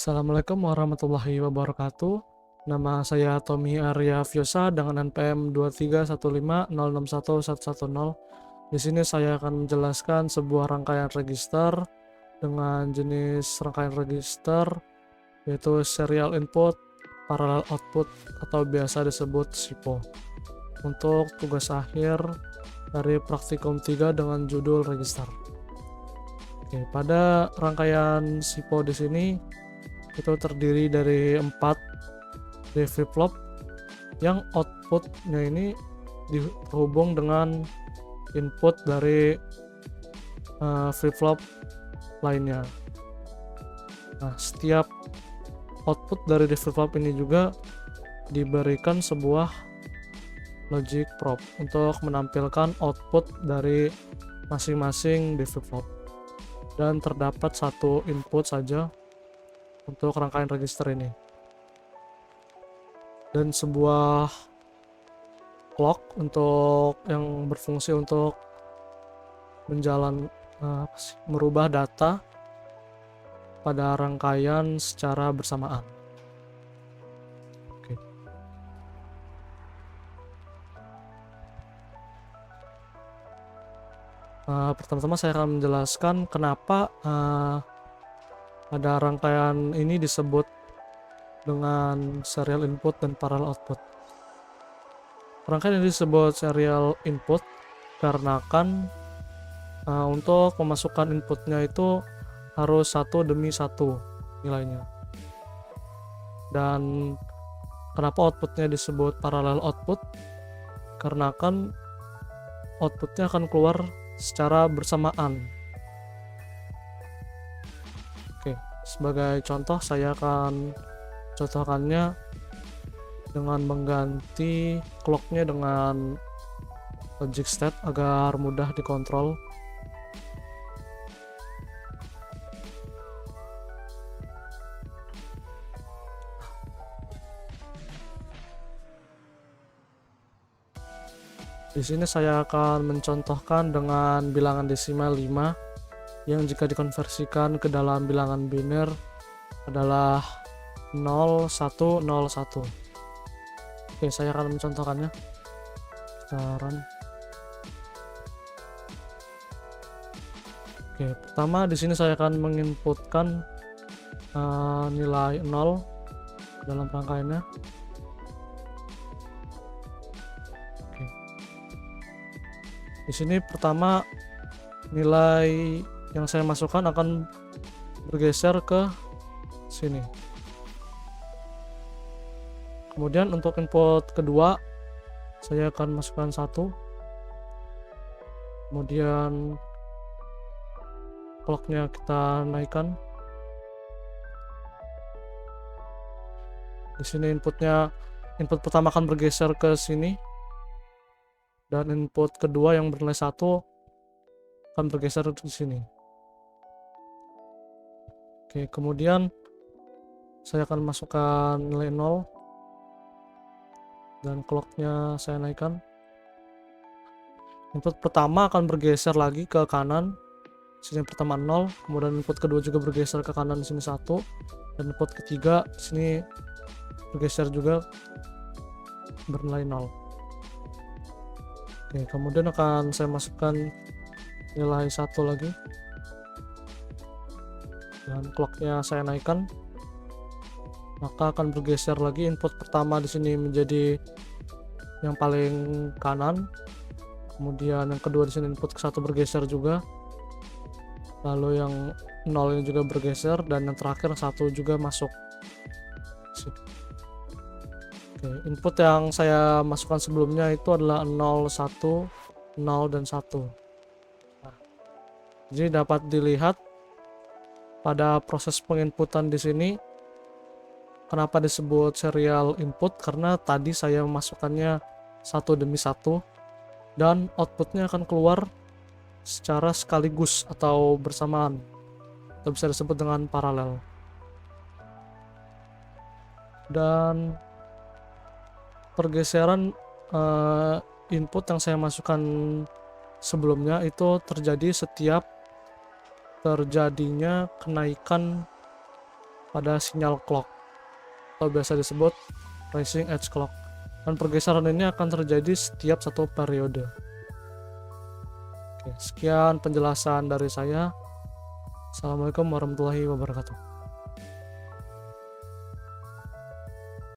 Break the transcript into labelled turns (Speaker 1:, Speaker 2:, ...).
Speaker 1: Assalamualaikum warahmatullahi wabarakatuh. Nama saya Tommy Arya Fyosa dengan NPM 23150611110. Di sini saya akan menjelaskan sebuah rangkaian register dengan jenis rangkaian register yaitu serial input, parallel output atau biasa disebut SIPO. Untuk tugas akhir dari praktikum 3 dengan judul register. Oke, pada rangkaian SIPO di sini itu terdiri dari 4 flip-flop yang outputnya ini dihubung dengan input dari flip-flop lainnya. Nah, setiap output dari flip-flop ini juga diberikan sebuah logic probe untuk menampilkan output dari masing-masing flip-flop, dan terdapat satu input saja untuk rangkaian register ini, dan sebuah clock untuk yang berfungsi untuk merubah data pada rangkaian secara bersamaan. Oke. Pertama-tama saya akan menjelaskan kenapa ada rangkaian ini disebut dengan serial input dan parallel output. Rangkaian ini disebut serial input karena untuk memasukkan inputnya itu harus satu demi satu nilainya. Dan kenapa outputnya disebut parallel output? Karena outputnya akan keluar secara bersamaan. Sebagai contoh, saya akan contohkannya dengan mengganti clocknya dengan logic state agar mudah dikontrol. Di sini saya akan mencontohkan dengan bilangan desimal 5 yang jika dikonversikan ke dalam bilangan biner adalah 0101. Oke, saya akan mencontohkannya sekarang. Oke, pertama di sini saya akan menginputkan nilai 0 dalam rangkaiannya. Oke. Di sini pertama nilai yang saya masukkan akan bergeser ke sini. Kemudian untuk input kedua saya akan masukkan 1. Kemudian clocknya kita naikkan. Di sini input pertama akan bergeser ke sini, dan input kedua yang bernilai 1 akan bergeser ke sini. Oke, kemudian saya akan masukkan nilai 0 dan clocknya saya naikkan. Input pertama akan bergeser lagi ke kanan, sini pertama 0, kemudian input kedua juga bergeser ke kanan, sini 1, dan input ketiga sini bergeser juga bernilai 0. Oke, kemudian akan saya masukkan nilai 1 lagi, dan clocknya saya naikkan, maka akan bergeser lagi input pertama di sini menjadi yang paling kanan, kemudian yang kedua di sini input ke 1 bergeser juga, lalu yang 0 ini juga bergeser, dan yang terakhir 1 juga masuk. Oke, input yang saya masukkan sebelumnya itu adalah 0, 1, 0, dan 1. Jadi dapat dilihat pada proses penginputan di sini kenapa disebut serial input, karena tadi saya memasukkannya satu demi satu dan outputnya akan keluar secara sekaligus atau bersamaan, atau bisa disebut dengan paralel. Dan pergeseran input yang saya masukkan sebelumnya itu terjadi setiap terjadinya kenaikan pada sinyal clock atau biasa disebut rising edge clock, dan pergeseran ini akan terjadi setiap satu periode. Oke, sekian penjelasan dari saya. Assalamualaikum warahmatullahi wabarakatuh.